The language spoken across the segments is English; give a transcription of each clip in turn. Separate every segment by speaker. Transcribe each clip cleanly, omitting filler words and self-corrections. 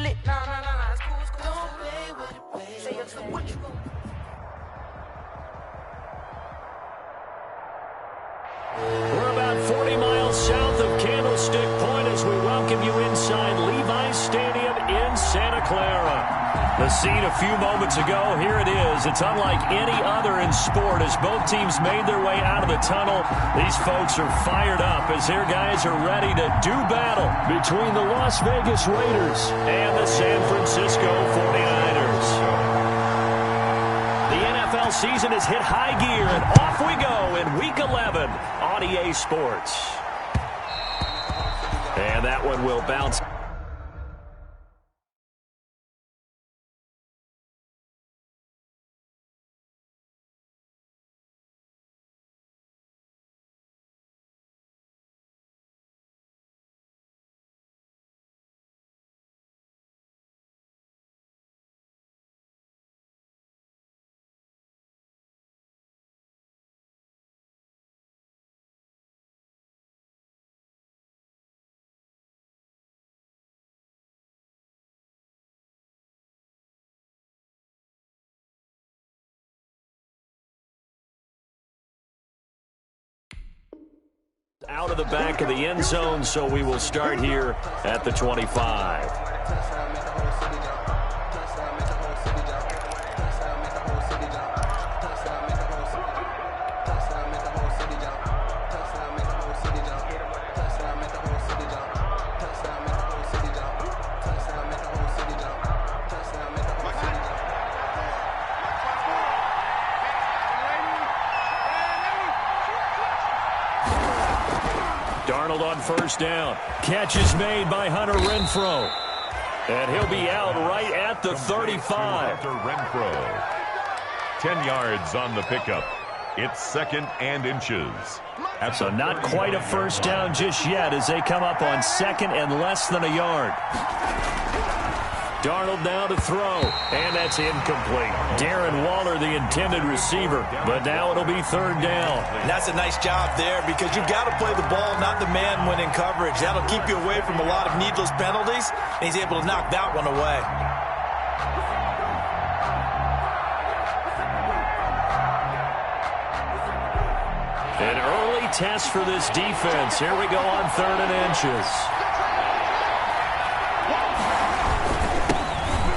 Speaker 1: lit. Nah, it's cool, Don't play with it, Say it to what you gon'
Speaker 2: We're about 40 miles south of Candlestick Point as we welcome you inside Levi's Stadium in Santa Clara. The scene a few moments ago, here it is. It's unlike any other in sport as both teams made their way out of the tunnel. These folks are fired up as their guys are ready to do battle between the Las Vegas Raiders and the San Francisco 49ers. The NFL season has hit high gear, and off we go in Week 11 on EA Sports. And that one will bounce. Out of the back of the end zone, so we will start here at the 25. Darnold on first down. Catch is made by Hunter Renfrow. And he'll be out right at the 35.
Speaker 3: Hunter Renfrow. 10 yards on the pickup. It's 2nd and inches.
Speaker 2: So not quite a first down just yet as they come up on 2nd and less than a yard. Darnold now to throw, and that's incomplete. Darren Waller, the intended receiver, but now it'll be 3rd down.
Speaker 4: And that's a nice job there because you've got to play the ball, not the man when in coverage. That'll keep you away from a lot of needless penalties, and he's able to knock that one away.
Speaker 2: An early test for this defense. Here we go on 3rd and inches.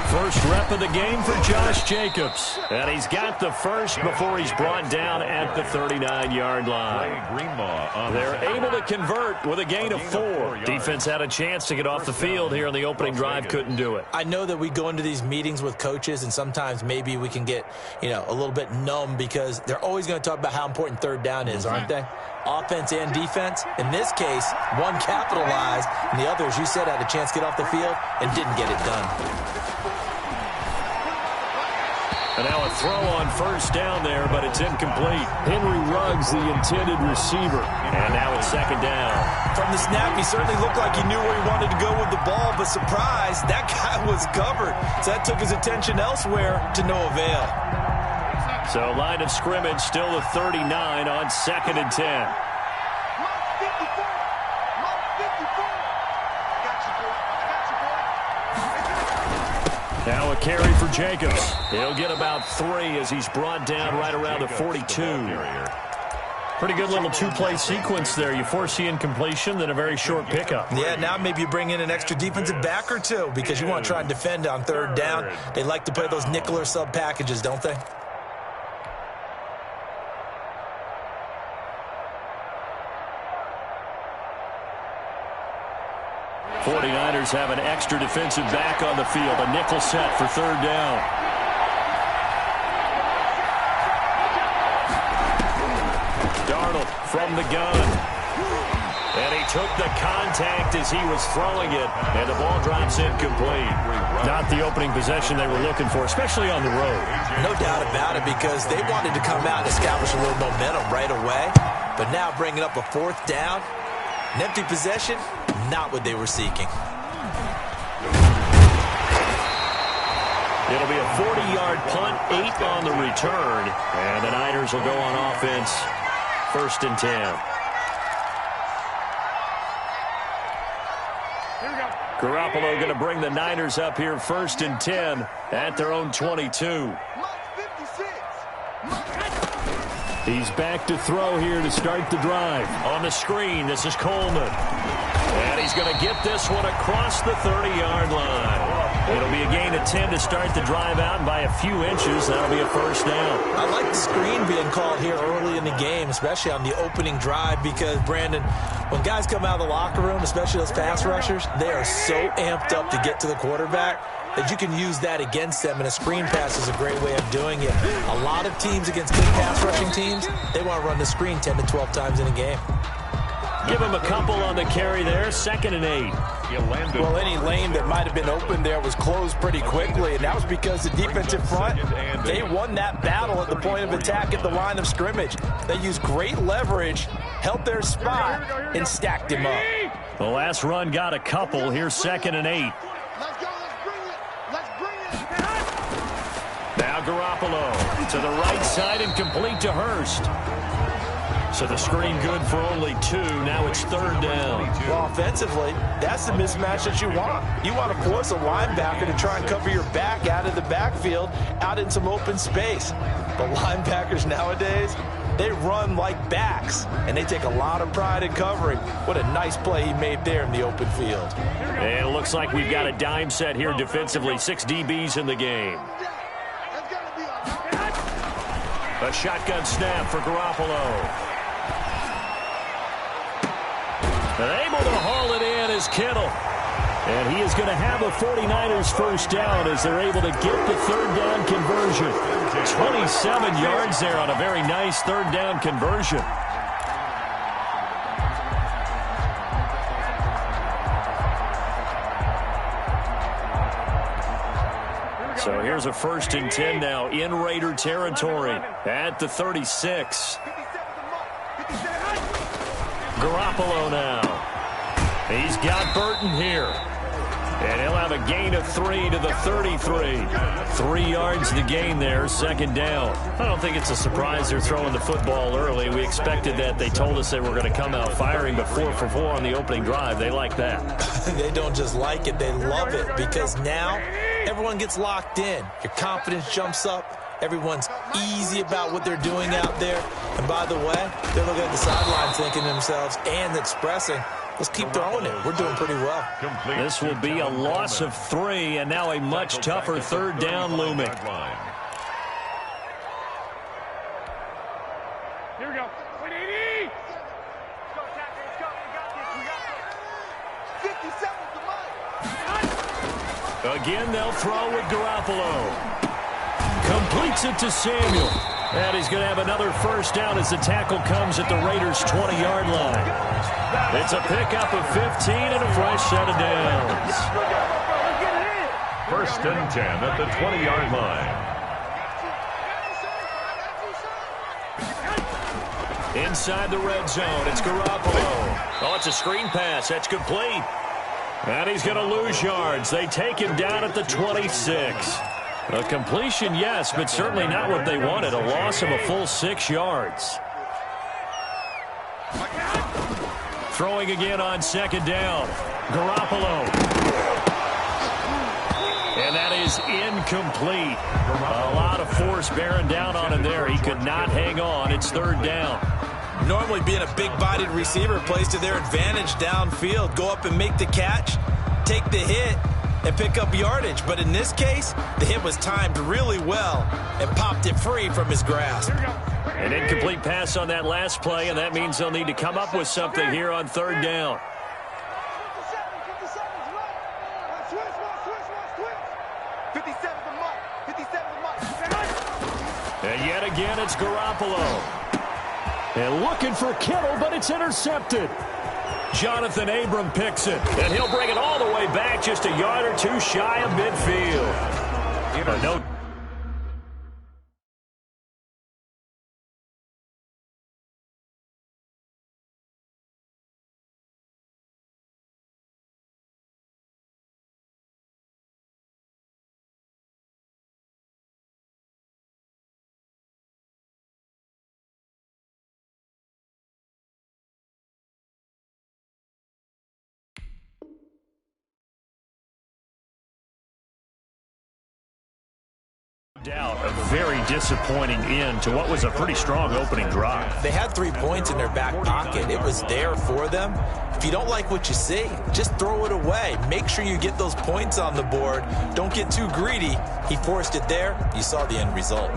Speaker 2: First rep of the game for Josh Jacobs. And he's got the first before he's brought down at the 39-yard line. They're able to convert with a gain of 4. Defense had a chance to get off the field here on the opening drive, couldn't do it.
Speaker 4: I know that we go into these meetings with coaches, and sometimes maybe we can get, a little bit numb because they're always going to talk about how important 3rd down is, aren't they? Offense and defense. In this case, one capitalized, and the other, as you said, had a chance to get off the field and didn't get it done.
Speaker 2: And now a throw on first down there, but it's incomplete. Henry Ruggs, the intended receiver. And now it's 2nd down.
Speaker 4: From the snap, he certainly looked like he knew where he wanted to go with the ball, but surprise, that guy was covered. So that took his attention elsewhere to no avail.
Speaker 2: So line of scrimmage still the 39 on 2nd and 10. Now a carry for Jacobs. He'll get about 3 as he's brought down right around the 42. Pretty good little two-play sequence there. You force the incompletion, then a very short pickup.
Speaker 4: Yeah, now maybe you bring in an extra defensive back or two because you want to try and defend on 3rd down. They like to play those nickel or sub packages, don't they?
Speaker 2: '49ers have an extra defensive back on the field. A nickel set for 3rd down. Darnold from the gun. And he took the contact as he was throwing it. And the ball drops incomplete. Not the opening possession they were looking for, especially on the road.
Speaker 4: No doubt about it because they wanted to come out and establish a little momentum right away. But now bringing up a 4th down. An empty possession, not what they were seeking.
Speaker 2: It'll be a 40-yard punt, 8 on the return. And the Niners will go on offense, 1st and 10. Garoppolo going to bring the Niners up here 1st and 10 at their own 22. He's back to throw here to start the drive. On the screen, this is Coleman. And he's going to get this one across the 30-yard line. It'll be a gain of 10 to start the drive out, and by a few inches, that'll be a first down.
Speaker 4: I like the screen being called here early in the game, especially on the opening drive, because, Brandon, when guys come out of the locker room, especially those pass rushers, they are so amped up to get to the quarterback that you can use that against them, and a screen pass is a great way of doing it. A lot of teams against big pass rushing teams, they want to run the screen 10 to 12 times in a game.
Speaker 2: Give him a couple on the carry there, 2nd and 8.
Speaker 5: Well, any lane that might have been open there was closed pretty quickly, and that was because the defensive front, they won that battle at the point of attack at the line of scrimmage. They used great leverage, held their spot, and stacked him up.
Speaker 2: The last run got a couple. Here's 2nd and 8.
Speaker 6: Let's go. Let's bring it.
Speaker 2: Now Garoppolo to the right side and complete to Hurst. So the screen good for only 2. Now it's 3rd down.
Speaker 5: Well, offensively, that's the mismatch that you want. You want to force a linebacker to try and cover your back out of the backfield, out in some open space. The linebackers nowadays, they run like backs, and they take a lot of pride in covering. What a nice play he made there in the open field.
Speaker 2: And it looks like we've got a dime set here defensively. 6 DBs in the game. A shotgun snap for Garoppolo. And able to haul it in is Kittle. And he is going to have a 49ers first down as they're able to get the 3rd down conversion. 27 yards there on a very nice 3rd down conversion. So here's a 1st and 10 now in Raider territory at the 36. Garoppolo now. He's got Burton here. And he'll have a gain of 3 to the 33. 3 yards the gain there, 2nd down. I don't think it's a surprise they're throwing the football early. We expected that. They told us they were going to come out firing, but 4 for 4 on the opening drive. They like that.
Speaker 4: They don't just like it, they love it, because now everyone gets locked in. Your confidence jumps up. Everyone's easy about what they're doing out there. And by the way, they're looking at the sidelines thinking to themselves and expressing, let's keep throwing it. We're doing pretty well.
Speaker 2: This will be a loss of 3, and now a much tougher 3rd down looming.
Speaker 6: Here we go. 180. Let's go, Tackle. Let's go. We got this. We got this. 50 seconds to mine.
Speaker 2: Again, they'll throw with Garoppolo. Completes it to Samuel. And he's going to have another first down as the tackle comes at the Raiders' 20-yard line. It's a pickup of 15 and a fresh set of downs.
Speaker 3: 1st and 10 at the 20-yard line.
Speaker 2: Inside the red zone, it's Garoppolo. Oh, it's a screen pass. That's complete. And he's going to lose yards. They take him down at the 26. A completion, yes, but certainly not what they wanted. A loss of a full 6 yards. Throwing again on 2nd down. Garoppolo. And that is incomplete. A lot of force bearing down on him there. He could not hang on. It's 3rd down.
Speaker 4: Normally being a big-bodied receiver plays to their advantage downfield. Go up and make the catch, take the hit, and pick up yardage. But in this case, the hit was timed really well and popped it free from his grasp.
Speaker 2: An incomplete pass on that last play, and that means they'll need to come up with something here on 3rd down.
Speaker 6: 57 to Mike. 57 to Mike.
Speaker 2: And yet again, it's Garoppolo. And looking for Kittle, but it's intercepted. Jonathan Abram picks it, and he'll bring it all the way back just a yard or 2 shy of midfield. No Doubt a very disappointing end to what was a pretty strong opening drive.
Speaker 4: They had 3 points in their back pocket. It was there for them. If you don't like what you see, just throw it away. Make sure you get those points on the board. Don't get too greedy. He forced it there. You saw the end result.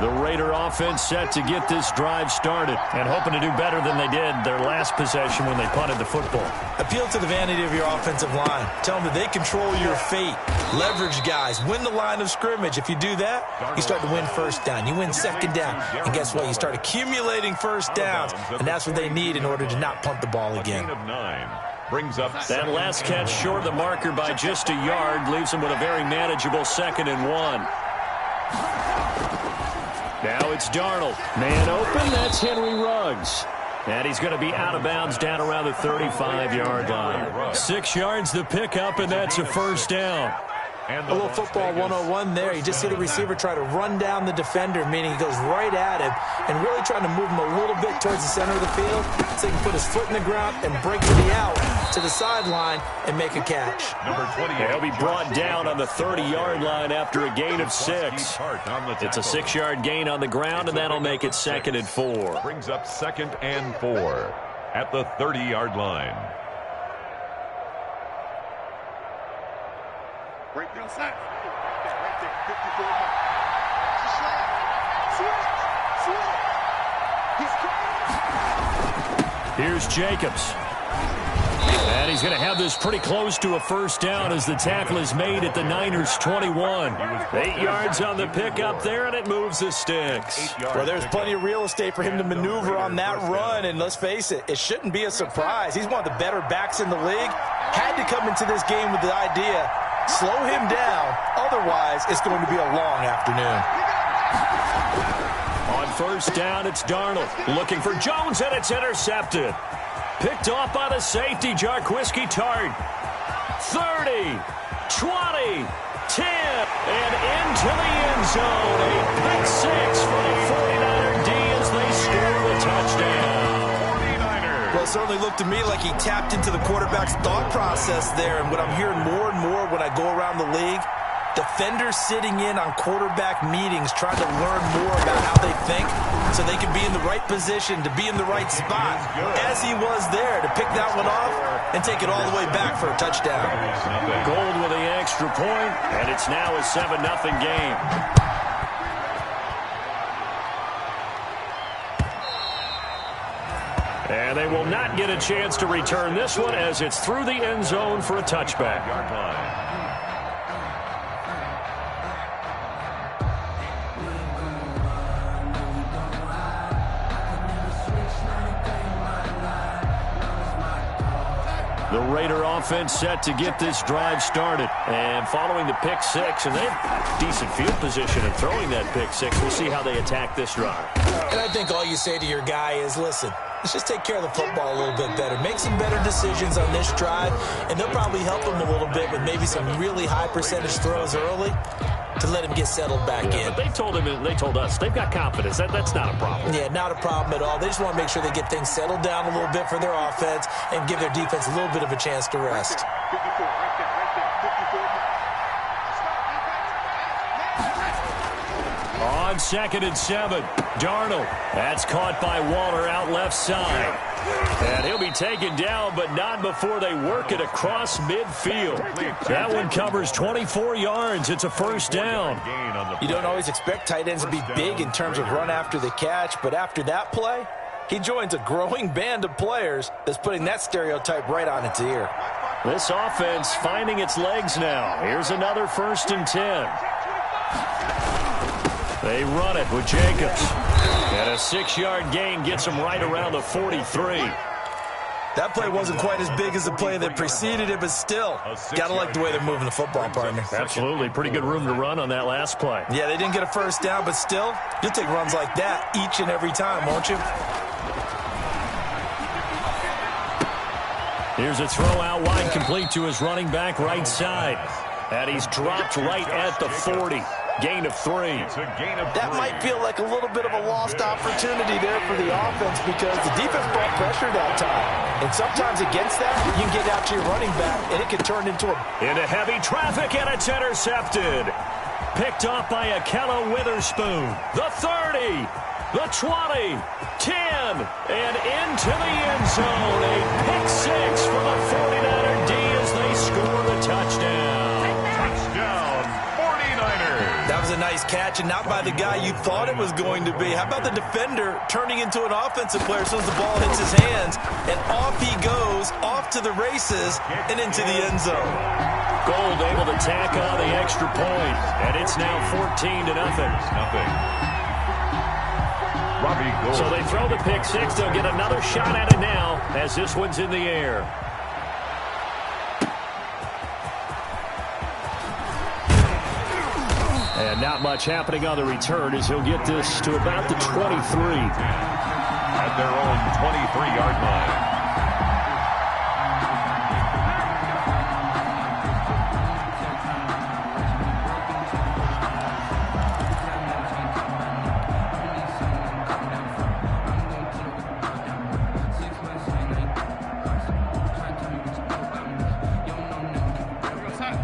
Speaker 2: The Raider offense set to get this drive started and hoping to do better than they did their last possession when they punted the football.
Speaker 4: Appeal to the vanity of your offensive line. Tell them that they control your fate. Leverage guys. Win the line of scrimmage. If you do that, you start to win first down. You win second down. And guess what? You start accumulating first downs. And that's what they need in order to not punt the ball again.
Speaker 3: Brings up
Speaker 2: that last catch short of the marker by just a yard leaves them with a very manageable 2nd and 1. Now it's Darnold. Man open, that's Henry Ruggs. And he's going to be out of bounds down around the 35-yard line. 6 yards the pickup, and that's a first down.
Speaker 4: A little football 101 there. You just see the receiver try to run down the defender, meaning he goes right at him and really trying to move him a little bit towards the center of the field so he can put his foot in the ground and break to the out to the sideline and make a catch.
Speaker 2: He'll be brought down on the 30-yard line after a gain of 6. It's a 6-yard gain on the ground, and that'll make it 2nd and 4.
Speaker 3: Brings up 2nd and 4 at the 30-yard line.
Speaker 6: Break down side. Right there. 54 yards.
Speaker 2: Here's Jacobs. And he's going to have this pretty close to a first down as the tackle is made at the Niners' 21. 8 yards on the pickup there, and it moves the sticks.
Speaker 5: Well, there's plenty of real estate for him to maneuver on that run, and let's face it, it shouldn't be a surprise. He's one of the better backs in the league. Had to come into this game with the idea, slow him down, otherwise it's going to be a long afternoon.
Speaker 2: On first down, it's Darnold looking for Jones, and it's intercepted. Picked off by the safety, Jarquiski Tart. 30, 20, 10, and into the end zone. A pick 6 for the 49er D as they score the touchdown.
Speaker 3: 49ers.
Speaker 5: Well, it certainly looked to me like he tapped into the quarterback's thought process there, and what I'm hearing more and more when I go around the league, defenders sitting in on quarterback meetings trying to learn more about how they think so they can be in the right position to be in the right spot, as he was there to pick that one off and take it all the way back for a touchdown.
Speaker 2: Gold with the extra point, and it's now a 7-0 game. And they will not get a chance to return this one as it's through the end zone for a touchback. The Raider offense set to get this drive started. And following the pick 6, and they have decent field position in throwing that pick 6. We'll see how they attack this drive.
Speaker 4: And I think all you say to your guy is, listen, let's just take care of the football a little bit better. Make some better decisions on this drive, and they'll probably help him a little bit with maybe some really high percentage throws early to let him get settled back in.
Speaker 2: But they told him, and they told us, they've got confidence. That's not a problem.
Speaker 4: Yeah, not a problem at all. They just want to make sure they get things settled down a little bit for their offense and give their defense a little bit of a chance to rest.
Speaker 6: 54, right there. 54.
Speaker 2: On 2nd and 7, Darnold. That's caught by Waller out left side. And he'll be taken down, but not before they work it across midfield. That one covers 24 yards. It's a first down.
Speaker 5: You don't always expect tight ends to be big in terms of run after the catch, but after that play, he joins a growing band of players that's putting that stereotype right on its ear.
Speaker 2: This offense finding its legs now. Here's another 1st and 10. They run it with Jacobs. And a 6-yard gain gets him right around the 43.
Speaker 5: That play wasn't quite as big as the play that preceded it, but still, got to like the way they're moving the football, partner.
Speaker 2: Absolutely. Pretty good room to run on that last play.
Speaker 5: Yeah, they didn't get a first down, but still, you'll take runs like that each and every time, won't you?
Speaker 2: Here's a throw out wide, complete to his running back right side. And he's dropped right at the 40. Gain of 3.
Speaker 5: That might feel like a little bit of a lost opportunity there for the offense because the defense brought pressure that time. And sometimes against that, you can get out to your running back, and it can turn into
Speaker 2: into heavy traffic, and it's intercepted. Picked off by Akello Witherspoon. The 30, the 20, 10, and into the end zone. A pick six for the 49er D as they score the touchdown.
Speaker 3: Touchdown, 49ers.
Speaker 5: That was a nice catch, and not by the guy you thought it was going to be. How about the defender turning into an offensive player as soon as the ball hits his hands, and off he goes, off to the races, and into the end zone.
Speaker 2: Gold able to tack on the extra point, and it's now 14-0.
Speaker 3: Robbie Gould.
Speaker 2: So they throw the pick six. They'll get another shot at it now as this one's in the air. And not much happening on the return as he'll get this to about the 23.
Speaker 3: At their own 23-yard line.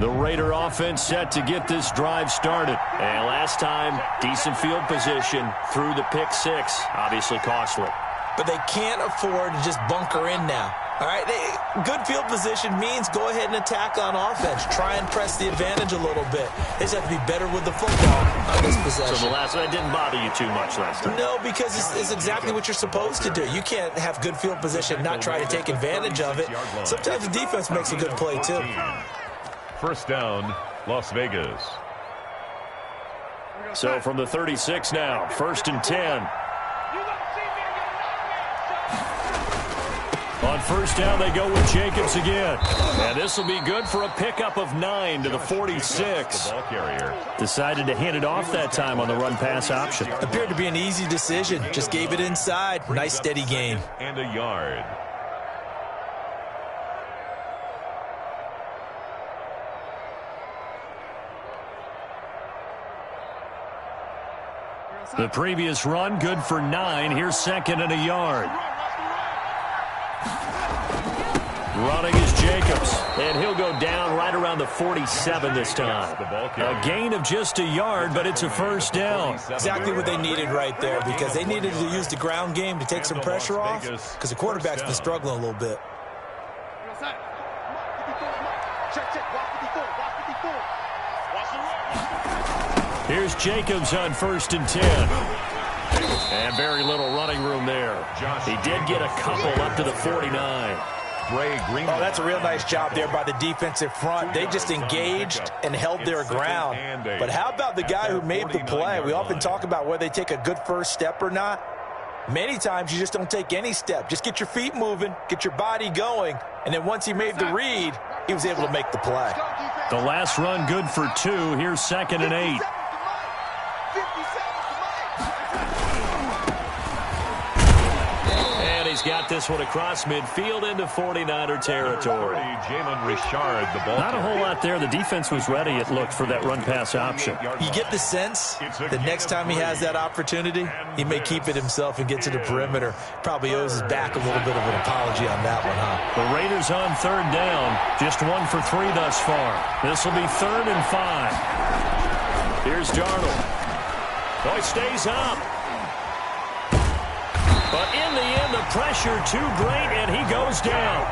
Speaker 2: The Raider offense set to get this drive started. And last time, decent field position through the pick six. Obviously costly.
Speaker 4: But they can't afford to just bunker in now. All right, good field position means go ahead and attack on offense. Try and press the advantage a little bit. They just have to be better with the football on this possession.
Speaker 2: So the last one didn't bother you too much last time?
Speaker 4: No, because it's exactly what you're supposed to do. You can't have good field position, not try to take advantage of it. Sometimes the defense makes a good play, too.
Speaker 3: First down, Las Vegas.
Speaker 2: So from the 36 now, 1st and 10. On first down, they go with Jacobs again. And this will be good for a pickup of 9 to the 46.
Speaker 3: The ball carrier.
Speaker 2: Decided to hand it off that time on the run-pass option.
Speaker 4: Appeared to be an easy decision. Just gave it inside. Nice, steady gain.
Speaker 3: And a yard.
Speaker 2: The previous run, good for 9. Here's 2nd and a yard. Running is Jacobs, and he'll go down right around the 47 this time. A gain of just a yard, but it's a first down.
Speaker 4: Exactly what they needed right there, because they needed to use the ground game to take some pressure off, because the quarterback's been struggling a little bit.
Speaker 2: Here's Jacobs on 1st and 10. And very little running room there. He did get a couple up to the 49.
Speaker 5: Oh, that's a real nice job there by the defensive front. They just engaged and held their ground. But how about the guy who made the play? We often talk about whether they take a good first step or not. Many times you just don't take any step. Just get your feet moving, get your body going, and then once he made the read, he was able to make the play.
Speaker 2: The last run good for 2. Here's 2nd and 8. He's got this one across midfield into 49er territory. Not a whole lot there. The defense was ready, it looked, for that run-pass option.
Speaker 4: You get the sense that next time he has that opportunity, he may keep it himself and get to the perimeter. Probably owes his back a little bit of an apology on that one, huh?
Speaker 2: The Raiders on 3rd down. Just 1 for 3 thus far. This will be 3rd and 5. Here's Darnold. Oh, he stays up. But in the end, the pressure too great, and he goes down.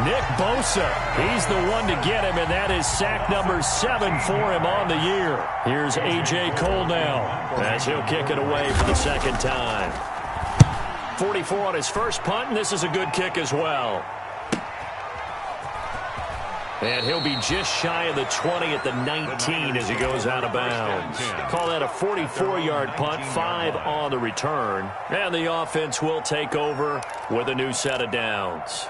Speaker 2: Nick Bosa, he's the one to get him, and that is sack number 7 for him on the year. Here's A.J. Cole now, as he'll kick it away for the 2nd time. 44 on his first punt, and this is a good kick as well. And he'll be just shy of the 20 at the 19 as he goes out of bounds. Call that a 44-yard punt, 5 on the return. And the offense will take over with a new set of downs.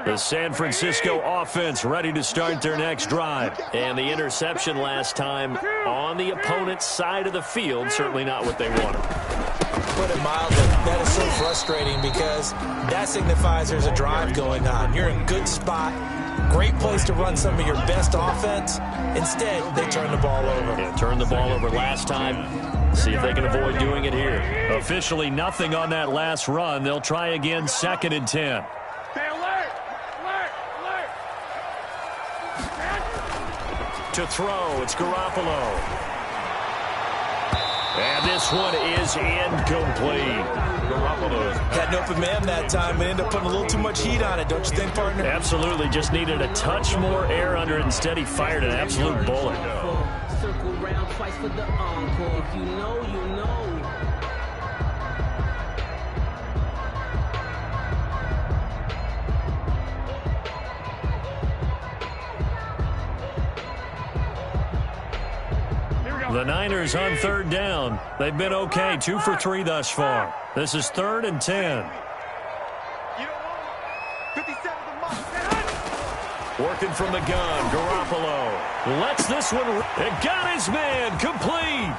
Speaker 2: The San Francisco offense ready to start their next drive. And the interception last time on the opponent's side of the field, certainly not what they wanted.
Speaker 4: Put it mildly, that is so frustrating because that signifies there's a drive going on. You're in a good spot. Great place to run some of your best offense. Instead, they turn the ball over.
Speaker 2: Yeah, turned the ball over last time. See if they can avoid doing it here. Officially nothing on that last run. They'll try again, 2nd and 10.
Speaker 6: Stay alert! Alert! Alert!
Speaker 2: To throw, it's Garoppolo. And this one is incomplete.
Speaker 5: Had an open man that time, but ended up putting a little too much heat on it, don't you think, partner?
Speaker 2: Absolutely, just needed a touch more air under it. Instead, he fired an absolute bullet.
Speaker 7: Circle round twice for the encore. If you know, you know.
Speaker 2: The Niners on 3rd down. They've been okay, 2 for 3 thus far. This is 3rd and 10.
Speaker 6: You don't want it. 57 to Moss.
Speaker 2: Working from the gun, Garoppolo lets this one. It got his man complete.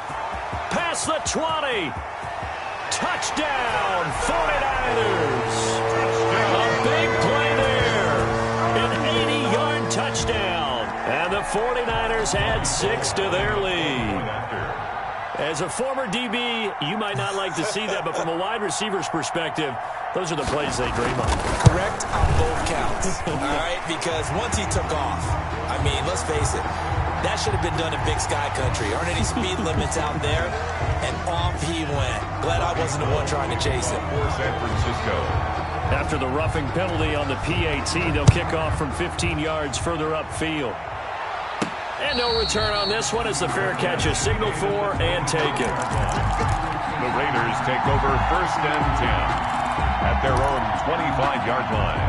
Speaker 2: Past the 20. Touchdown, 49ers. A big play there. An 80-yard touchdown. And the 49ers add 6 to their lead. As a former DB, you might not like to see that, but from a wide receiver's perspective, those are the plays they dream of.
Speaker 4: Correct on both counts. All right, because once he took off, I mean, let's face it, that should have been done in Big Sky Country. Aren't any speed limits out there? And off he went. Glad I wasn't the one trying to chase him.
Speaker 3: For San Francisco.
Speaker 2: After the roughing penalty on the PAT, they'll kick off from 15 yards further upfield. And no return on this one as the fair catch is signaled for and taken.
Speaker 3: The Raiders take over 1st and 10 at their own 25-yard line.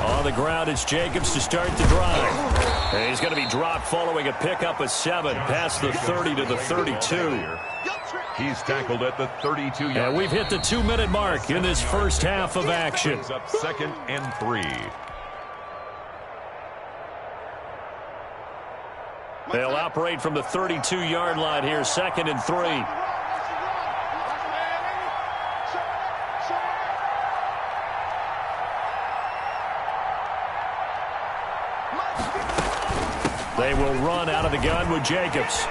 Speaker 2: On the ground, it's Jacobs to start the drive. And he's going to be dropped following a pickup of 7 past the 30 to the 32.
Speaker 3: He's tackled at the 32-yard line.
Speaker 2: And we've hit the 2-minute mark in this first half of action.
Speaker 3: Up 2nd and 3.
Speaker 2: They'll operate from the 32-yard line here, 2nd and 3. They will run out of the gun with Jacobs.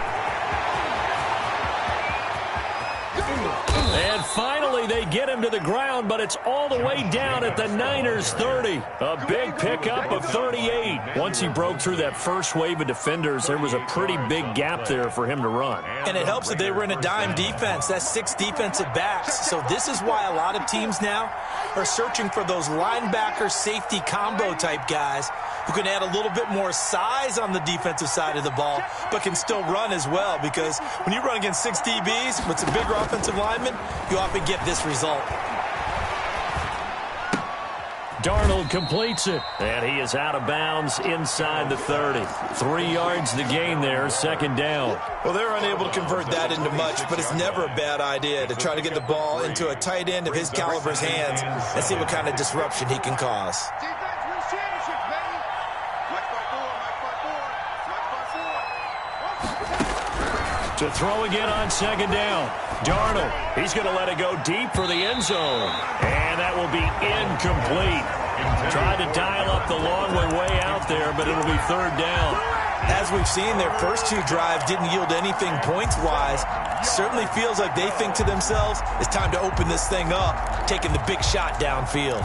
Speaker 2: And finally, they get him to the ground, but it's all the way down at the Niners' 30. A big pickup of 38. Once he broke through that first wave of defenders, there was a pretty big gap there for him to run.
Speaker 4: And it helps that they were in a dime defense. That's 6 defensive backs. So this is why a lot of teams now are searching for those linebacker safety combo type guys who can add a little bit more size on the defensive side of the ball, but can still run as well, because when you run against 6 DBs with some bigger offensive linemen, you often get this result.
Speaker 2: Darnold completes it, and he is out of bounds inside the 30. 3 yards the gain there, 2nd down.
Speaker 5: Well, they're unable to convert that into much, but it's never a bad idea to try to get the ball into a tight end of his caliber's hands and see what kind of disruption he can cause.
Speaker 2: To throw again on 2nd down. Darnold, he's going to let it go deep for the end zone. And that will be incomplete. Tried to dial up the long way out there, but it'll be 3rd down.
Speaker 5: As we've seen, their first 2 drives didn't yield anything points-wise. Certainly feels like they think to themselves, it's time to open this thing up, taking the big shot downfield.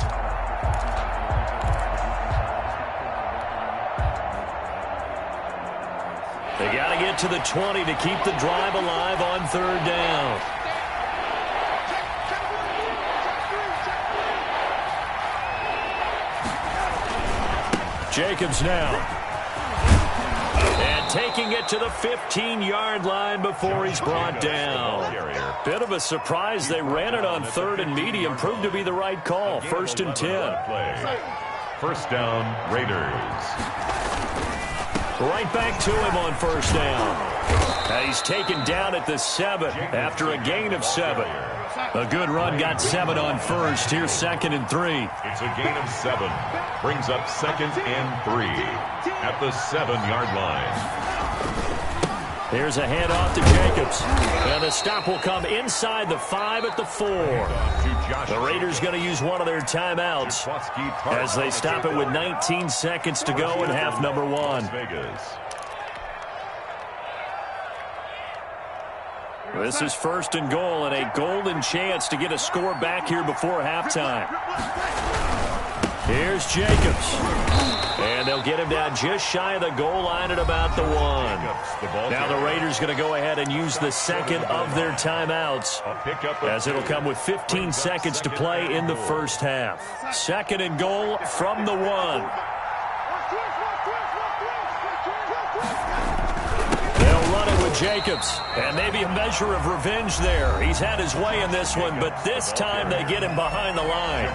Speaker 2: They got to get to the 20 to keep the drive alive on 3rd down. Jacobs now. And taking it to the 15-yard line before he's brought down. Bit of a surprise. They ran it on 3rd and medium. Proved to be the right call. 1st and 10.
Speaker 3: 1st down, Raiders.
Speaker 2: Right back to him on 1st down. And he's taken down at the 7 after a gain of 7. A good run got 7 on 1st. Here's 2nd and 3.
Speaker 3: It's a gain of 7. Brings up 2nd and 3 at the 7-yard line.
Speaker 2: Here's a handoff to Jacobs. And the stop will come inside the 5 at the 4. The Raiders going to use one of their timeouts as they stop it with 19 seconds to go in half number 1. This is 1st and goal and a golden chance to get a score back here before halftime. Here's Jacobs. And they'll get him down just shy of the goal line at about the 1. Now the Raiders going to go ahead and use the second of their timeouts as it'll come with 15 seconds to play in the first half. 2nd and goal from the 1. Jacobs, and maybe a measure of revenge there. He's had his way in this one, but this time they get him behind the line.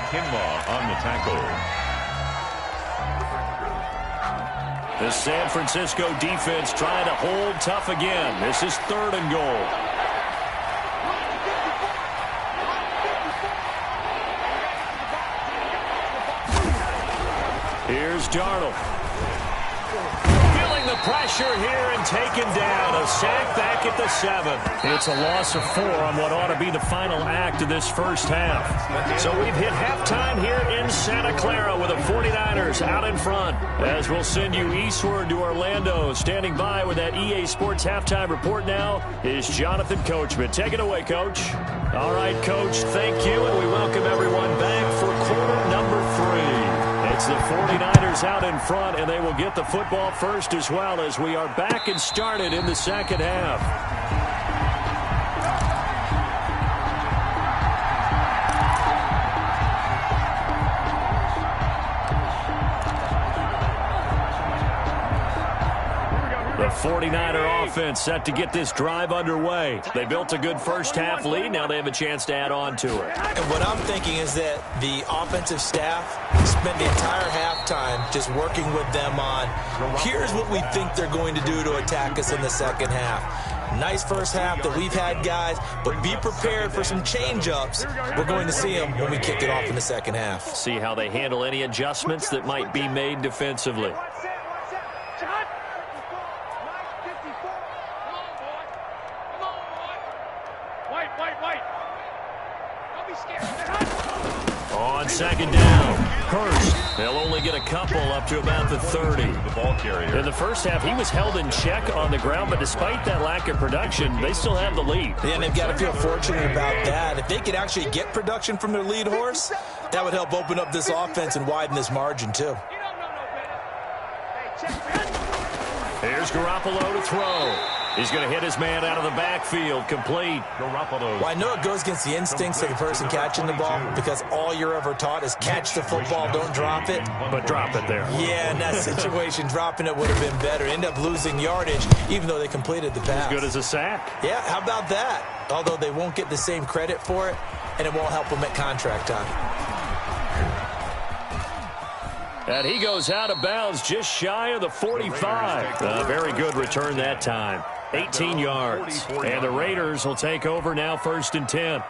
Speaker 3: Kinlaw on the tackle.
Speaker 2: The San Francisco defense trying to hold tough again. This is 3rd and goal. Here's Darnold. The pressure here and taken down. A sack back at the 7. It's a loss of 4 on what ought to be the final act of this first half. So we've hit halftime here in Santa Clara with the 49ers out in front. As we'll send you eastward to Orlando. Standing by with that EA Sports halftime report now is Jonathan Coachman. Take it away, Coach. All right, Coach, thank you, and we welcome everyone back for quarter number 3. It's the 49ers out in front, and they will get the football first as well as we are back and started in the second half. The 49er offense set to get this drive underway. They built a good first half lead. Now they have a chance to add on to it.
Speaker 4: And what I'm thinking is that the offensive staff spent the entire halftime just working with them on, here's what we think they're going to do to attack us in the second half. Nice first half that we've had, guys, but be prepared for some change-ups. We're going to see them when we kick it off in the second half.
Speaker 2: See how they handle any adjustments that might be made defensively. On 2nd down, Hurst. They'll only get a couple up to about the 30.
Speaker 3: The ball carrier.
Speaker 2: In the first half, he was held in check on the ground, but despite that lack of production, they still have the lead.
Speaker 4: Yeah, and they've got to feel fortunate about that. If they could actually get production from their lead horse, that would help open up this offense and widen this margin, too.
Speaker 2: Here's Garoppolo to throw. He's going to hit his man out of the backfield, complete.
Speaker 3: Garoppolo.
Speaker 4: Well, I know it goes against the instincts of the person catching the ball because all you're ever taught is catch the football, don't drop it.
Speaker 2: But drop it there.
Speaker 4: Yeah, in that situation, dropping it would have been better. End up losing yardage, even though they completed the pass.
Speaker 2: As good as a sack.
Speaker 4: Yeah, how about that? Although they won't get the same credit for it, and it won't help them at contract time.
Speaker 2: And he goes out of bounds just shy of the 45. A very good return that time. 18 yards. And the Raiders will take over now 1st and 10.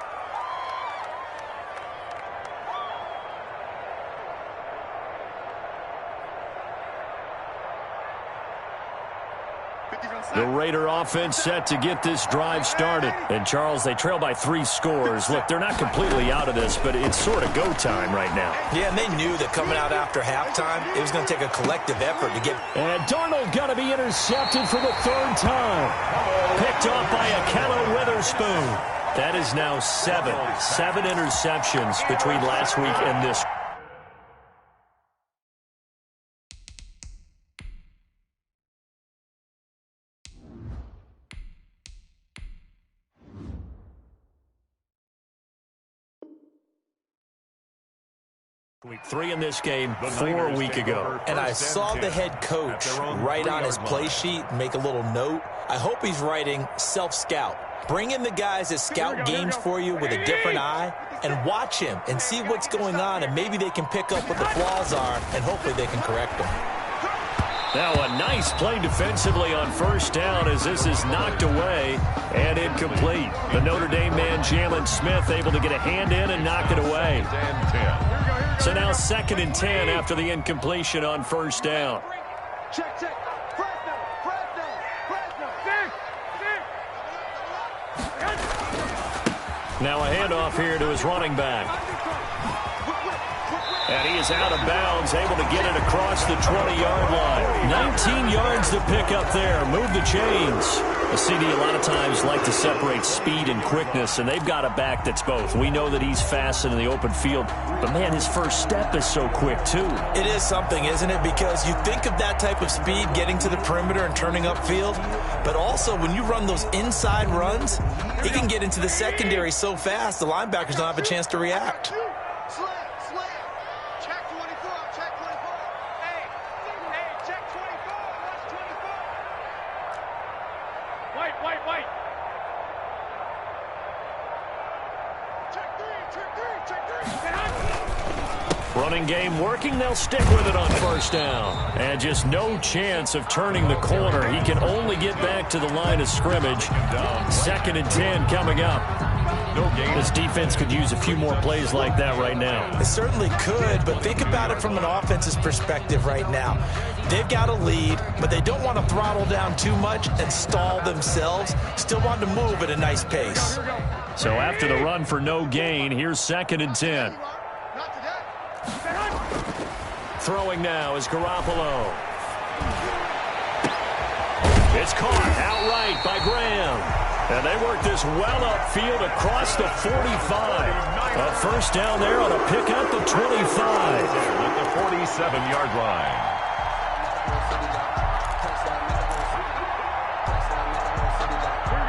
Speaker 2: The Raider offense set to get this drive started. And, Charles, they trail by 3 scores. Look, they're not completely out of this, but it's sort of go time right now.
Speaker 4: Yeah, and they knew that coming out after halftime, it was going to take a collective effort to get.
Speaker 2: And Darnold got to be intercepted for the 3rd time. Picked off by Akello Witherspoon. That is now 7 interceptions between last week and this. Week 3 in this game 4 a week ago.
Speaker 4: And I saw the head coach write on his play sheet, make a little note. I hope he's writing self-scout. Bring in the guys that scout games for you with a different eye and watch him and see what's going on, and maybe they can pick up what the flaws are, and hopefully they can correct them.
Speaker 2: Now a nice play defensively on 1st down as this is knocked away and incomplete. The Notre Dame man, Jalen Smith, able to get a hand in and knock it away. So now 2nd and 10 after the incompletion on 1st down.
Speaker 6: Check. Fresno.
Speaker 2: Now a handoff here to his running back. And he is out of bounds, able to get it across the 20-yard line. 19 yards to pick up there. Move the chains. The CD a lot of times like to separate speed and quickness, and they've got a back that's both. We know that he's fast in the open field, but, man, his first step is so quick, too.
Speaker 4: It is something, isn't it? Because you think of that type of speed getting to the perimeter and turning upfield, but also when you run those inside runs, he can get into the secondary so fast the linebackers don't have a chance to react.
Speaker 2: Running game working. They'll stick with it on first down. And just no chance of turning the corner. He can only get back to the line of scrimmage. 2nd and 10 coming up. This defense could use a few more plays like that right now.
Speaker 4: It certainly could, but think about it from an offense's perspective right now. They've got a lead, but they don't want to throttle down too much and stall themselves. Still want to move at a nice pace.
Speaker 2: So after the run for no gain, here's 2nd and 10. Throwing now is Garoppolo. It's caught outright by Graham. And they work this well upfield across the 45. A first down there on a pickup of 25.
Speaker 3: At the 47-yard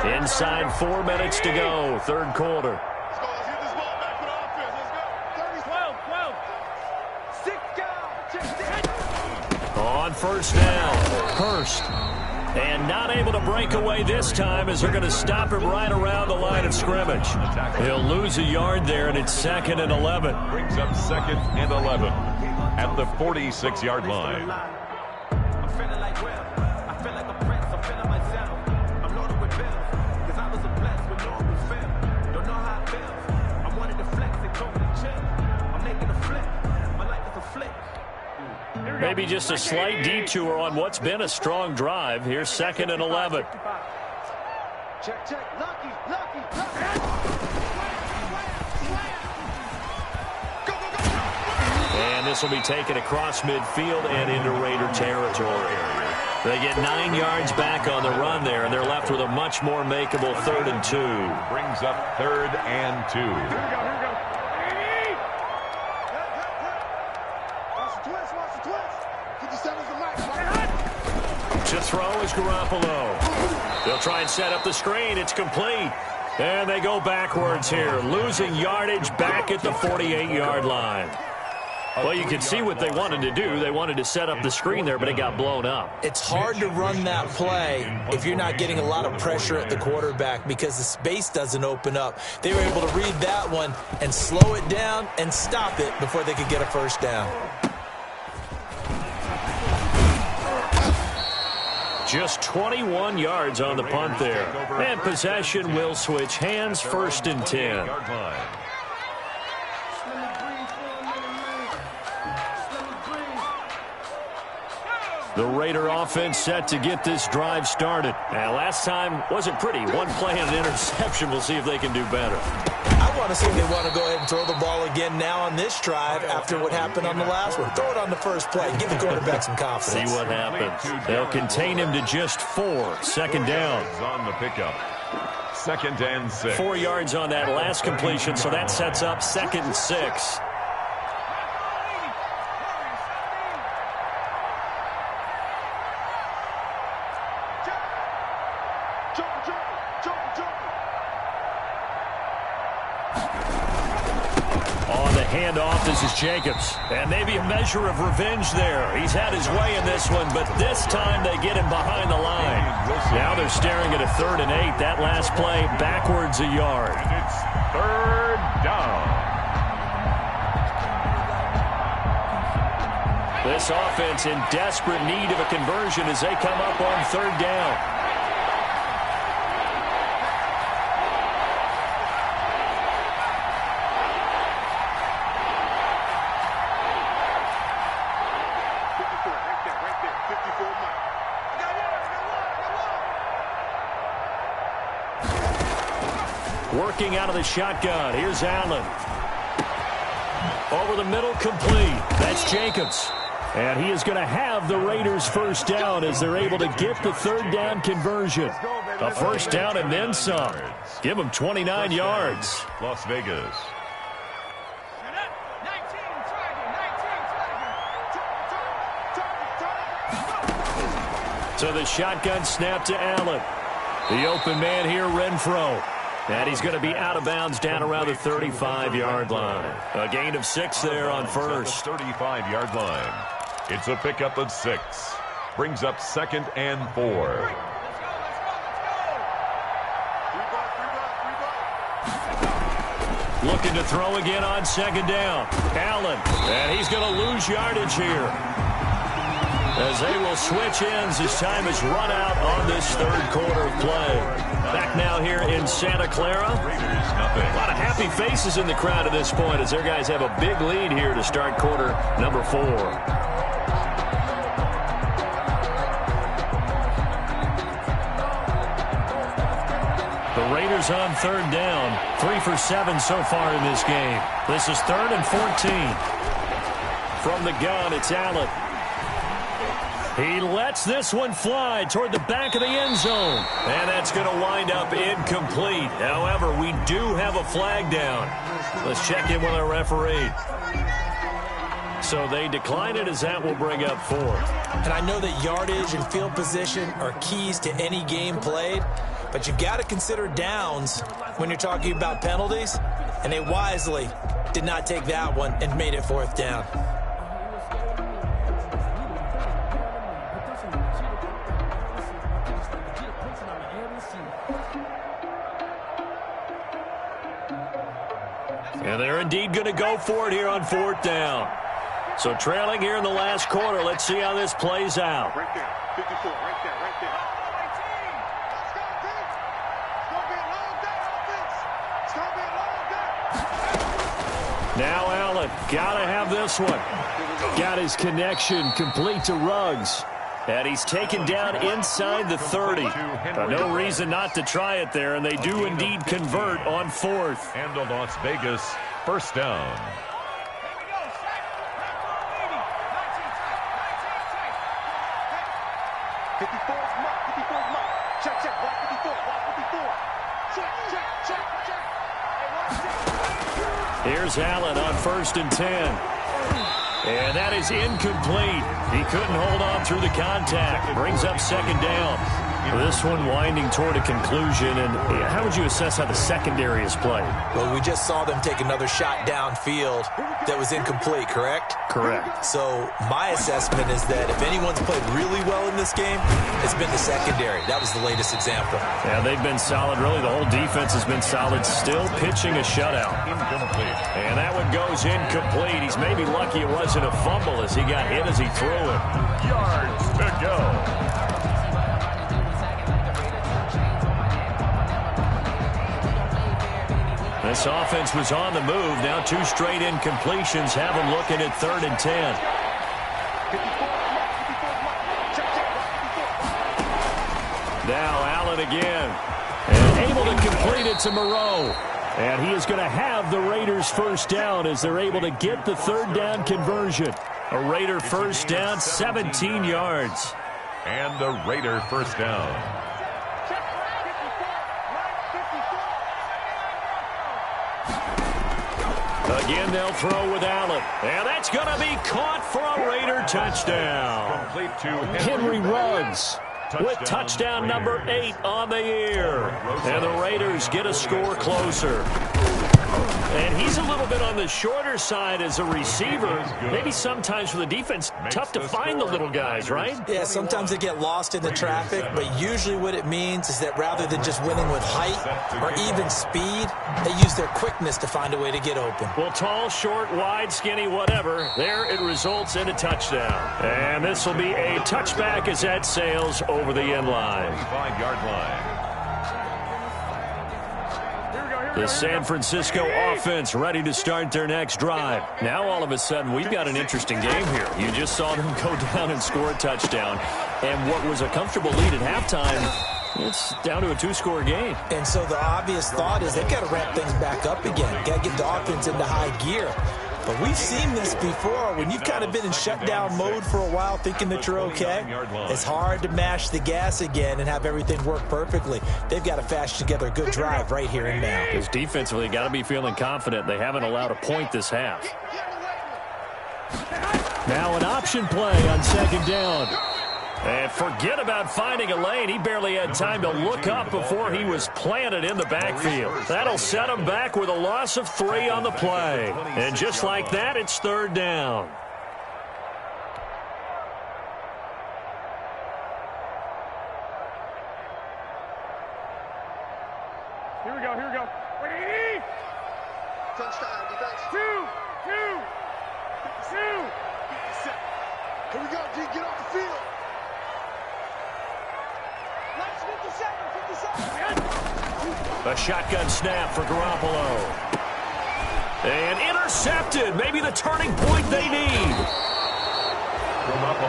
Speaker 3: line.
Speaker 2: Inside 4 minutes to go, third quarter. On first down, Hurst. And not able to break away this time as they're going to stop him right around the line of scrimmage. He'll lose a yard there, and it's 2nd and 11.
Speaker 3: Brings up 2nd and 11 at the 46-yard line.
Speaker 8: I'm feeling like Will. I feel like a prince. I'm feeling myself. I'm loaded with bills. Because I was a blessed with normal film. Don't know how it feels. I wanted to flex and totally chill. I'm making a flip. My life is a flick.
Speaker 2: Maybe just a slight detour on what's been a strong drive. Here's 2nd and 11.
Speaker 6: Check, check. Lucky.
Speaker 2: And this will be taken across midfield and into Raider territory. They get 9 yards back on the run there, and they're left with a much more makeable 3rd and 2.
Speaker 3: Brings up 3rd and 2.
Speaker 6: Here we go. Watch the twist. 57's the mic.
Speaker 2: To throw is Garoppolo. They'll try and set up the screen. It's complete. And they go backwards here, losing yardage back at the 48-yard line. Well, you can see what they wanted to do. They wanted to set up the screen there, but it got blown up.
Speaker 4: It's hard to run that play if you're not getting a lot of pressure at the quarterback because the space doesn't open up. They were able to read that one and slow it down and stop it before they could get a first down.
Speaker 2: Just 21 yards on the punt there. And possession will switch hands, 1st and 10. The Raider offense set to get this drive started. And last time wasn't pretty. One play and an interception. We'll see if they can do better.
Speaker 4: I want to see if they want to go ahead and throw the ball again now on this drive after what happened on the last one. Throw it on the first play. Give the quarterback some confidence.
Speaker 2: See what happens. They'll contain him to just 4. 2nd down.
Speaker 3: On the pickup. 2nd and 6.
Speaker 2: 4 yards on that last completion, so that sets up 2nd and 6. Handoff, this is Jacobs. And maybe a measure of revenge there. He's had his way in this one, but this time they get him behind the line. Now they're staring at a 3rd and 8. That last play backwards a yard.
Speaker 3: And it's 3rd down.
Speaker 2: This offense in desperate need of a conversion as they come up on 3rd down. working out of the shotgun. Here's Allen. Over the middle, complete. That's Jacobs. And he is going to have the Raiders first down as they're able to get the third down conversion. A first down and then some. Give them 29 yards.
Speaker 3: Las Vegas.
Speaker 2: So the shotgun snap to Allen. The open man here, Renfro. And he's going to be out of bounds down around the 35-yard line. A gain of 6 there on first.
Speaker 3: 35-yard line. It's a pickup of 6. Brings up 2nd and 4.
Speaker 2: Looking to throw again on 2nd down. Allen. And he's going to lose yardage here, as they will switch ends as time has run out on this third quarter of play. Back now here in Santa Clara. A lot of happy faces in the crowd at this point as their guys have a big lead here to start quarter number 4. The Raiders on 3rd down. 3 for 7 so far in this game. This is 3rd and 14. From the gun, it's Allen. He lets this one fly toward the back of the end zone. And that's going to wind up incomplete. However, we do have a flag down. Let's check in with our referee. So they decline it, as that will bring up 4th.
Speaker 4: And I know that yardage and field position are keys to any game played, but you've got to consider downs when you're talking about penalties. And they wisely did not take that one and made it 4th down.
Speaker 2: And they're indeed going to go for it here on 4th down. So trailing here in the last quarter. Let's see how this plays out.
Speaker 6: Right there. 54, right there, right there.
Speaker 2: Now Allen, got to have this one. Got his connection complete to Ruggs. And he's taken down inside the 30. No reason not to try it there, and they do indeed convert on 4th.
Speaker 3: And a Las Vegas first down.
Speaker 2: Here's Allen on 1st and 10. And that is incomplete. He couldn't hold on through the contact. Brings up 2nd down. This one winding toward a conclusion. And how would you assess how the secondary is played?
Speaker 4: Well, we just saw them take another shot downfield that was incomplete, correct?
Speaker 2: Correct.
Speaker 4: So my assessment is that if anyone's played really well in this game, it's been the secondary. That was the latest example.
Speaker 2: Yeah, they've been solid. Really, the whole defense has been solid. Still pitching a shutout.
Speaker 3: Incomplete.
Speaker 2: And that one goes incomplete. He's maybe lucky it wasn't a fumble as he got hit as he threw it.
Speaker 3: Yards to go.
Speaker 2: This offense was on the move. Now 2 straight incompletions have them looking at 3rd and 10. Now Allen again. And able to complete it to Moreau. And he is going to have the Raiders first down as they're able to get the 3rd down conversion. A Raider first down, 17 yards.
Speaker 3: And a Raider first down.
Speaker 2: Again, they'll throw with Allen. And that's going to be caught for a Raider touchdown.
Speaker 3: Complete to
Speaker 2: Henry Ruggs with touchdown number 8 on the year. And the Raiders get a score closer. And he's a little bit on the shorter side as a receiver. Maybe sometimes for the defense, tough to find the little guys, right?
Speaker 4: Yeah, sometimes they get lost in the traffic, but usually what it means is that rather than just winning with height or even speed, they use their quickness to find a way to get open.
Speaker 2: Well, tall, short, wide, skinny, whatever, there it results in a touchdown. And this will be a touchback as that sails over the end line.
Speaker 3: 25-yard line.
Speaker 2: The San Francisco offense ready to start their next drive. Now, all of a sudden, we've got an interesting game here. You just saw them go down and score a touchdown. And what was a comfortable lead at halftime It's down to a two-score game.
Speaker 4: And so the obvious thought is they've got to ramp things back up again. Got to get the offense into high gear. But we've seen this before. When you've kind of been in shutdown mode for a while thinking that you're okay, it's hard to mash the gas again and have everything work perfectly. They've got to fashion together a good drive right here and now.
Speaker 2: Because defensively, got to be feeling confident. They haven't allowed a point this half. Now an option play on second down. And forget about finding a lane. He barely had time to look up before he was planted in the backfield. That'll set him back with a loss of 3 on the play. And just like that, it's third down.
Speaker 6: Here we go, here we go. Ready?
Speaker 9: Touchdown, defense.
Speaker 6: 2, 2, 2.
Speaker 9: Here we go, D. Get off the field. Let's 57.
Speaker 2: A shotgun snap for Garoppolo. And intercepted. Maybe the turning point they need.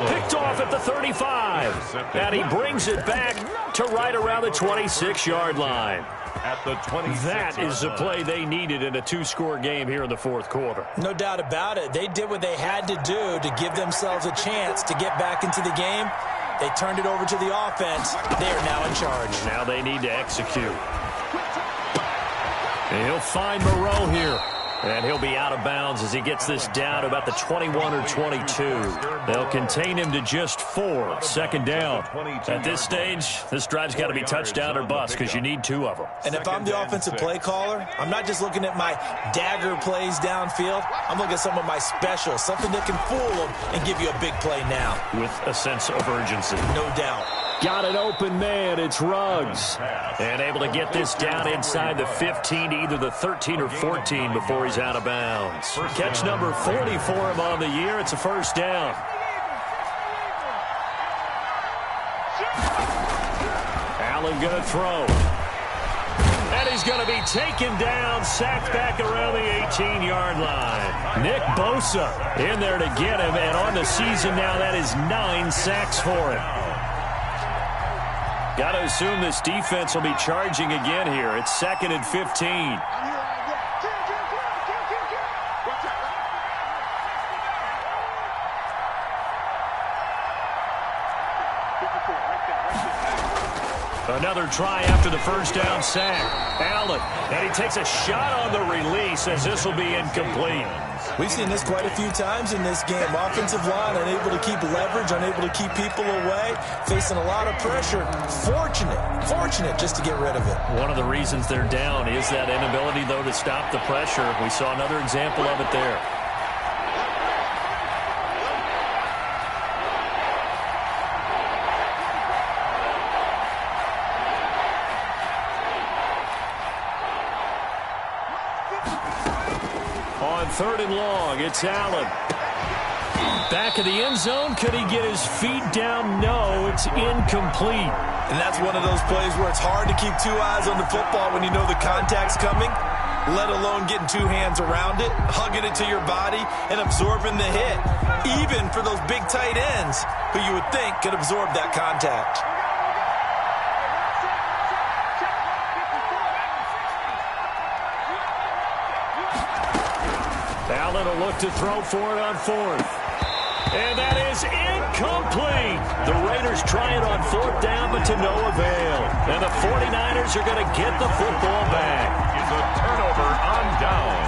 Speaker 2: Picked off at the 35. And he brings it back to right around the 26-yard line.
Speaker 3: At the 26.
Speaker 2: That is the play they needed in a two-score game here in the fourth quarter.
Speaker 4: No doubt about it. They did what they had to do to give themselves a chance to get back into the game. They turned it over to the offense. They are now in charge.
Speaker 2: Now they need to execute. And he'll find Moreau here. And he'll be out of bounds as he gets this down to about the 21 or 22. They'll contain him to just 4. Second down. At this stage, this drive's got to be touchdown or bust because you need 2 of them.
Speaker 4: And if I'm the offensive play caller, I'm not just looking at my dagger plays downfield. I'm looking at some of my specials, something that can fool them and give you a big play now.
Speaker 2: With a sense of urgency.
Speaker 4: No doubt.
Speaker 2: Got an open man. It's Ruggs. And able to get this down inside the 15, either the 13 or 14 before he's out of bounds. Catch number 40 for him on the year. It's a first down. Allen going to throw. And he's going to be taken down, sacked back around the 18-yard line. Nick Bosa in there to get him, and on the season now, that is 9 sacks for him. Got to assume this defense will be charging again here. It's 2nd and 15. Another try after the first down sack. Allen, and he takes a shot on the release as this will be incomplete.
Speaker 4: We've seen this quite a few times in this game. Offensive line unable to keep leverage, unable to keep people away, facing a lot of pressure. Fortunate just to get rid of it.
Speaker 2: One of the reasons they're down is that inability, though, to stop the pressure. We saw another example of it there. On 3rd and long, it's Allen. Back of the end zone. Could he get his feet down? No, it's incomplete.
Speaker 5: And that's one of those plays where it's hard to keep 2 eyes on the football when you know the contact's coming, let alone getting 2 hands around it, hugging it to your body, and absorbing the hit, even for those big tight ends who you would think could absorb that contact.
Speaker 2: Allen will look to throw for it on 4th. And that is incomplete. The Raiders try it on 4th down, but to no avail. And the 49ers are going to get the football back.
Speaker 3: It's a turnover on down.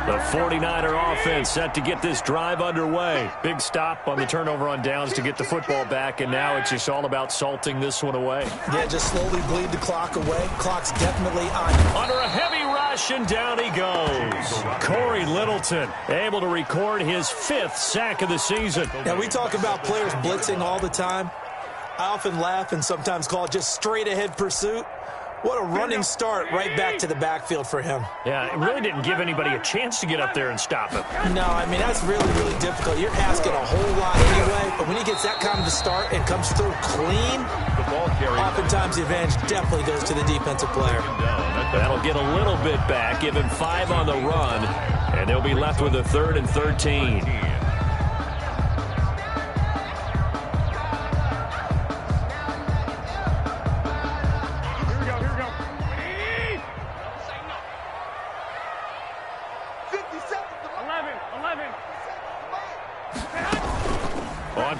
Speaker 2: The 49er offense set to get this drive underway. Big stop on the turnover on downs to get the football back, and now it's just all about salting this one away.
Speaker 4: Yeah, just slowly bleed the clock away. Clock's definitely on.
Speaker 2: Under a heavy rush, and down he goes. Corey Littleton able to record his 5th sack of the season.
Speaker 4: Now, we talk about players blitzing all the time. I often laugh and sometimes call it just straight-ahead pursuit. What a running start right back to the backfield for him.
Speaker 2: Yeah, it really didn't give anybody a chance to get up there and stop him.
Speaker 4: No, I mean, that's really, really difficult. You're asking a whole lot anyway, but when he gets that kind of a start and comes through clean, oftentimes the advantage definitely goes to the defensive player.
Speaker 2: That'll get a little bit back, give him 5 on the run, and they'll be left with a 3rd and 13.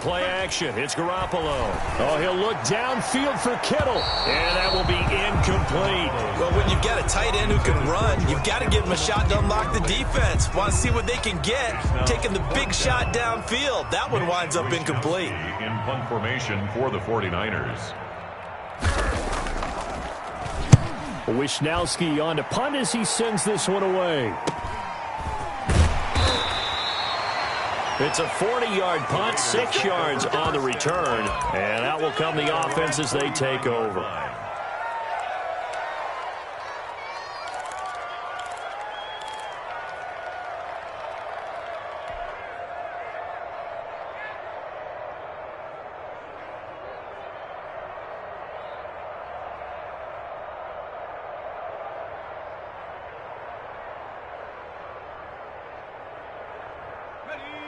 Speaker 2: play action. It's Garoppolo. Oh, he'll look downfield for Kittle. And that will be incomplete.
Speaker 5: Well, when you've got a tight end who can run, you've got to give him a shot to unlock the defense. Want to see what they can get, taking the big shot downfield. That one winds up incomplete.
Speaker 3: In punt formation for the 49ers.
Speaker 2: Wisnowski on to punt as he sends this one away. It's a 40-yard punt, 6 yards on the return, and that will come the offense as they take over.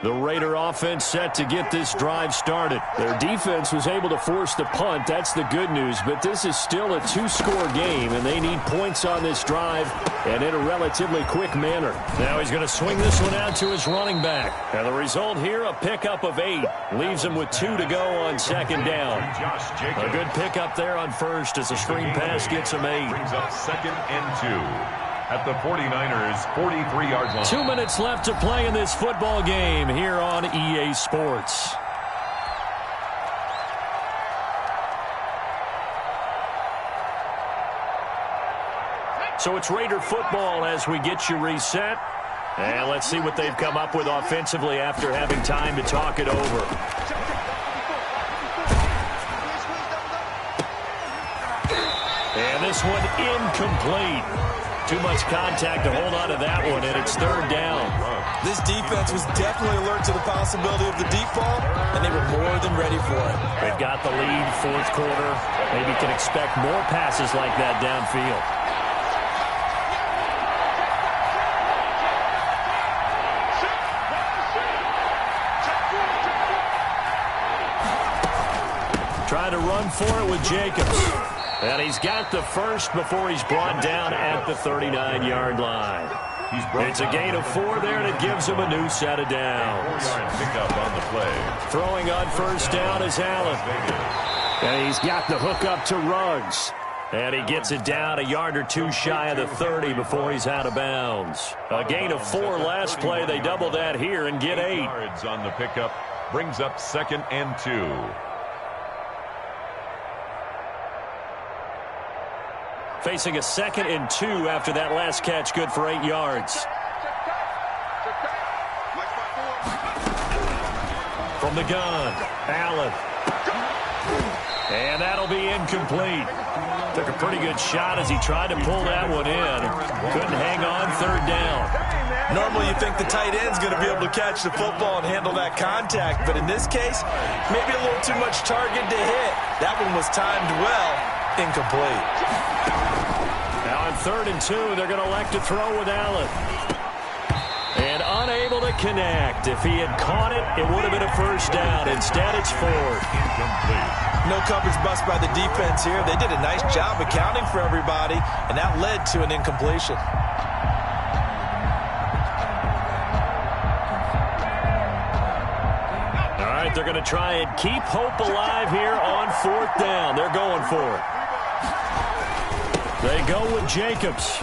Speaker 2: The Raider offense set to get this drive started. Their defense was able to force the punt. That's the good news. But this is still a 2-score game, and they need points on this drive and in a relatively quick manner. Now he's going to swing this one out to his running back. And the result here, a pickup of 8. Leaves him with 2 to go on second down. A good pickup there on first as the screen pass gets him 8.
Speaker 3: Brings up 2nd and 2. At the 49ers' 43-yard line.
Speaker 2: 2 minutes left to play in this football game here on EA Sports. So it's Raider football as we get you reset. And let's see what they've come up with offensively after having time to talk it over. And this one incomplete. Too much contact to hold on to that one, and it's 3rd down.
Speaker 5: This defense was definitely alert to the possibility of the deep ball, and they were more than ready for it.
Speaker 2: They've got the lead, 4th quarter. Maybe can expect more passes like that downfield. Trying to run for it with Jacobs. And he's got the first before he's brought down at the 39-yard line. It's a gain of 4 there, and it gives him a new set of downs.
Speaker 3: Pickup on the play.
Speaker 2: Throwing on first down is Allen. And he's got the hook up to Ruggs. And he gets it down a yard or 2 shy of the 30 before he's out of bounds. A gain of 4 last play. They double that here and get 8.
Speaker 3: Yards on the pickup. Brings up 2nd and 2.
Speaker 2: Facing a 2nd and 2 after that last catch, good for 8 yards. From the gun, Allen. And that'll be incomplete. Took a pretty good shot as he tried to pull that one in. Couldn't hang on, 3rd down.
Speaker 5: Normally you think the tight end's going to be able to catch the football and handle that contact, but in this case, maybe a little too much target to hit. That one was timed well, incomplete.
Speaker 2: Now on 3rd and 2, they're going to elect to throw with Allen. And unable to connect. If he had caught it, it would have been a first down. Instead, it's 4th.
Speaker 3: Incomplete.
Speaker 5: No coverage bust by the defense here. They did a nice job accounting for everybody, and that led to an incompletion.
Speaker 2: All right, they're going to try and keep hope alive here on 4th down. They're going for it. They go with Jacobs.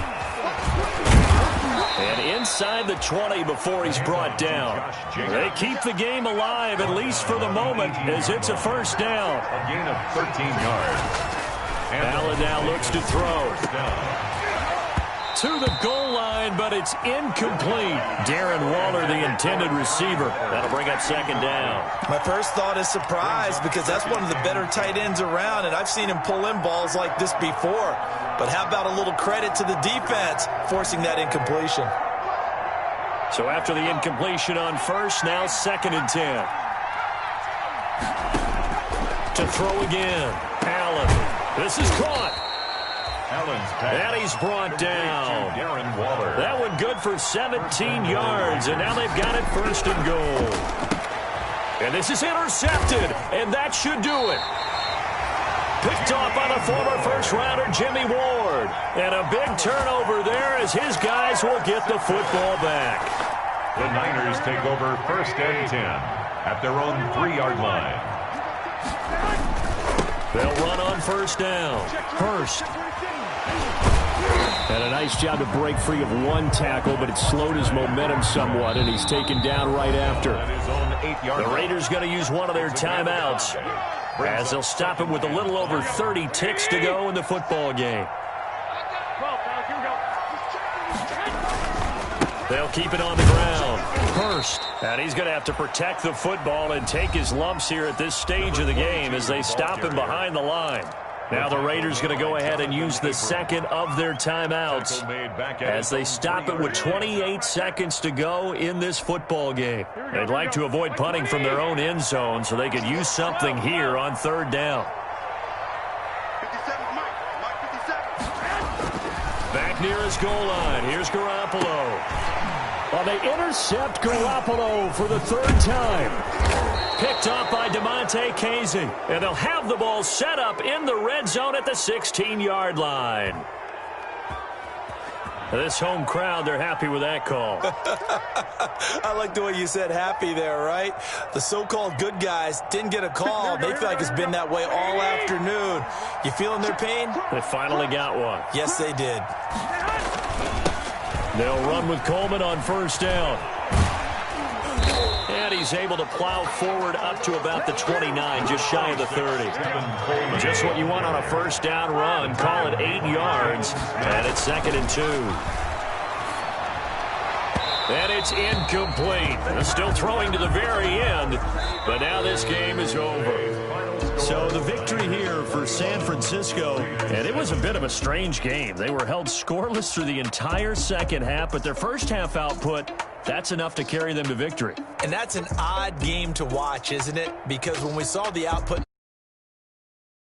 Speaker 2: And inside the 20 before he's brought down. They keep the game alive, at least for the moment, as it's a first down.
Speaker 3: A gain of 13 yards.
Speaker 2: Allen now looks to throw. To the goal line, but it's incomplete. Darren Waller, the intended receiver. That'll bring up 2nd down.
Speaker 5: My first thought is surprise, because that's one of the better tight ends around, and I've seen him pull in balls like this before. But how about a little credit to the defense forcing that incompletion?
Speaker 2: So after the incompletion on first, now 2nd and 10. To throw again. Allen. This is caught. And he's brought down.
Speaker 3: Darren Waller.
Speaker 2: That one good for 17 yards, and now they've got it 1st and goal. And this is intercepted, and that should do it. Picked off by the former first-rounder Jimmy Ward. And a big turnover there as his guys will get the football back.
Speaker 3: The Niners take over 1st and 10. at their own 3-yard line.
Speaker 2: They'll run on first down. Hurst. And a nice job to break free of one tackle, but it slowed his momentum somewhat, and he's taken down right after. The Raiders going to use one of their timeouts, as they'll stop it with a little over 30 ticks to go in the football game. They'll keep it on the ground. Hurst. And he's going to have to protect the football and take his lumps here at this stage of the game as they stop him behind the line. Now the Raiders going to go ahead and use the second of their timeouts as they stop it with 28 seconds to go in this football game. They'd like to avoid punting from their own end zone so they could use something here on third down. Back near his goal line. Here's Garoppolo. Well, they intercept Garoppolo for the third time. Picked up by DeMonte Casey. And they'll have the ball set up in the red zone at the 16-yard line. This home crowd, they're happy with that call.
Speaker 4: I like the way you said happy there, right? The so-called good guys didn't get a call. They feel like it's been that way all afternoon. You feeling their pain?
Speaker 2: They finally got one.
Speaker 4: Yes, they did.
Speaker 2: They'll run with Coleman on first down. And he's able to plow forward up to about the 29, just shy of the 30. Just what you want on a first down run. Call it 8 yards. And it's 2nd and 2. And it's incomplete. Still throwing to the very end. But now this game is over. So the victory here for San Francisco, and it was a bit of a strange game. They were held scoreless through the entire second half, but their first half output, that's enough to carry them to victory.
Speaker 4: And that's an odd game to watch, isn't it? Because when we saw the output